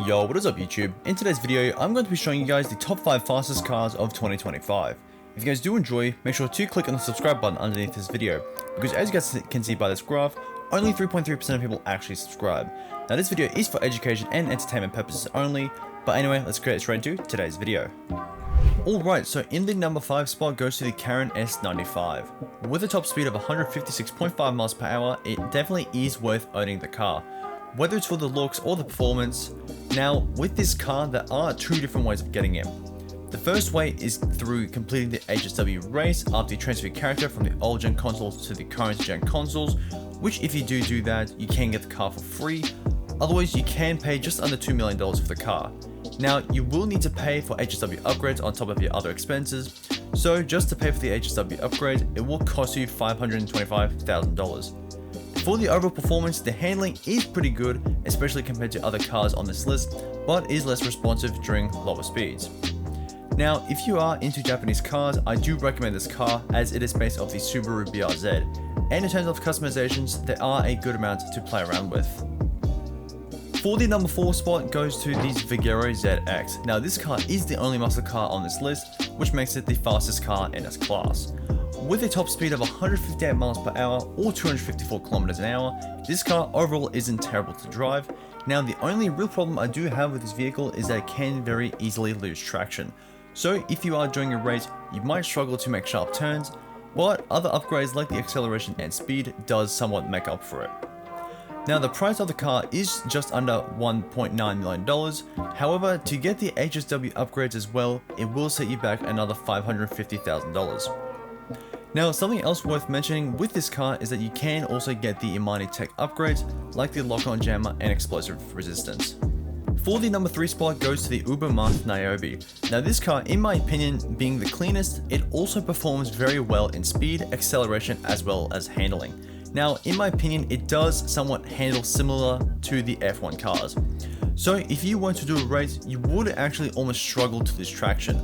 Yo, what is up YouTube? In today's video, I'm going to be showing you guys the top 5 fastest cars of 2025. If you guys do enjoy, make sure to click on the subscribe button underneath this video, because as you guys can see by this graph, only 3.3% of people actually subscribe. Now this video is for education and entertainment purposes only, but anyway, let's get straight into today's video. Alright, so in the number 5 spot goes to the Karin S95. With a top speed of 156.5 miles per hour, it definitely is worth owning the car, whether it's for the looks or the performance. Now, with this car, there are two different ways of getting it. The first way is through completing the HSW race after you transfer your character from the old gen consoles to the current gen consoles, which if you do that, you can get the car for free. Otherwise, you can pay just under $2 million for the car. Now, you will need to pay for HSW upgrades on top of your other expenses, so just to pay for the HSW upgrade, it will cost you $525,000. For the overall performance, the handling is pretty good, especially compared to other cars on this list, but is less responsive during lower speeds. Now, if you are into Japanese cars, I do recommend this car as it is based off the Subaru BRZ, and in terms of customizations, there are a good amount to play around with. For the number 4 spot goes to the Vagaro ZX. Now this car is the only muscle car on this list, which makes it the fastest car in its class. With a top speed of 158 miles per hour or 254 kilometers an hour, this car overall isn't terrible to drive. Now the only real problem I do have with this vehicle is that it can very easily lose traction. So if you are doing a race, you might struggle to make sharp turns, but other upgrades like the acceleration and speed does somewhat make up for it. Now the price of the car is just under $1.9 million, however to get the HSW upgrades as well, it will set you back another $550,000. Now something else worth mentioning with this car is that you can also get the Imani Tech upgrades like the lock-on jammer and explosive resistance. For the number 3 spot goes to the Uber Math Naobi. Now this car, in my opinion, being the cleanest, it also performs very well in speed, acceleration as well as handling. Now in my opinion, it does somewhat handle similar to the F1 cars. So if you were to do a race, you would actually almost struggle to lose traction.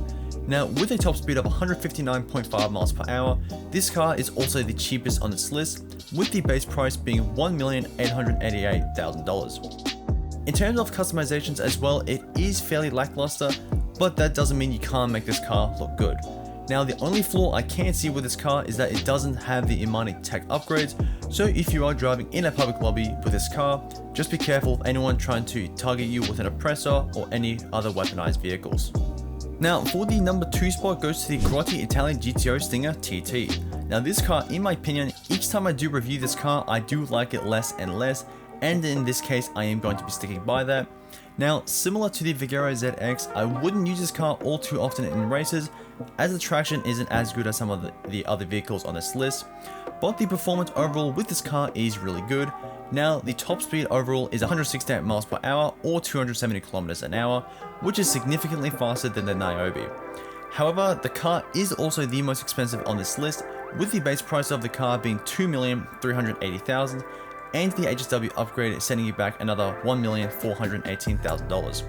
Now with a top speed of 159.5 miles per hour, this car is also the cheapest on this list, with the base price being $1,888,000. In terms of customizations as well, it is fairly lackluster, but that doesn't mean you can't make this car look good. Now the only flaw I can see with this car is that it doesn't have the Imani Tech upgrades, so if you are driving in a public lobby with this car, just be careful of anyone trying to target you with an oppressor or any other weaponized vehicles. Now for the number 2 spot goes to the Grotti Italian GTO Stinger TT. Now this car, in my opinion, each time I do review this car, I do like it less and less, and in this case I am going to be sticking by that. Now similar to the Vagaro ZX, I wouldn't use this car all too often in races, as the traction isn't as good as some of the other vehicles on this list, but the performance overall with this car is really good. Now the top speed overall is 168 miles per hour or 270 kilometers an hour, which is significantly faster than the Naobi. However, the car is also the most expensive on this list, with the base price of the car being $2,380,000 and the HSW upgrade sending you back another $1,418,000.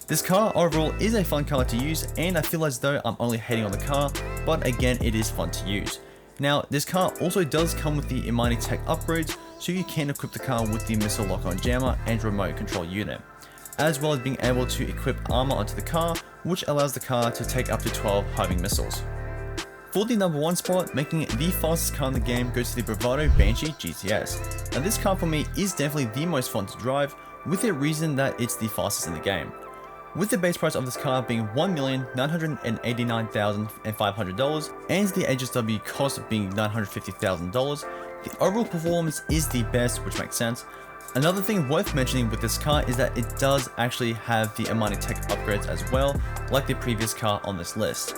This car overall is a fun car to use, and I feel as though I'm only hating on the car, but again it is fun to use. Now this car also does come with the Imani Tech upgrades, so you can equip the car with the missile lock-on jammer and remote control unit, as well as being able to equip armor onto the car, which allows the car to take up to 12 homing missiles. For the number 1 spot, making it the fastest car in the game goes to the Bravado Banshee GTS. Now this car for me is definitely the most fun to drive, with the reason that it's the fastest in the game. With the base price of this car being $1,989,500 and the HSW cost being $950,000, the overall performance is the best, which makes sense. Another thing worth mentioning with this car is that it does actually have the Imani Tech upgrades as well, like the previous car on this list.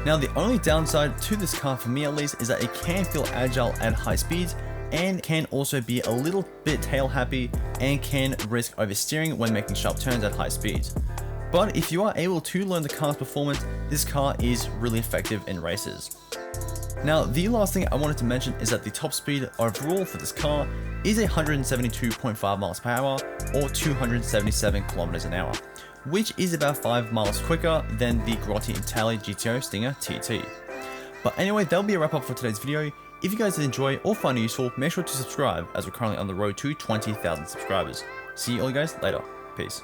Now the only downside to this car for me at least is that it can feel agile at high speeds and can also be a little bit tail happy and can risk oversteering when making sharp turns at high speeds. But if you are able to learn the car's performance, this car is really effective in races. Now the last thing I wanted to mention is that the top speed overall for this car is 172.5 miles per hour or 277 kilometers an hour, which is about 5 miles quicker than the Grotti Italian GTO Stinger TT. But anyway, that'll be a wrap up for today's video. If you guys did enjoy or find it useful, make sure to subscribe as we're currently on the road to 20,000 subscribers. See you all guys later. Peace.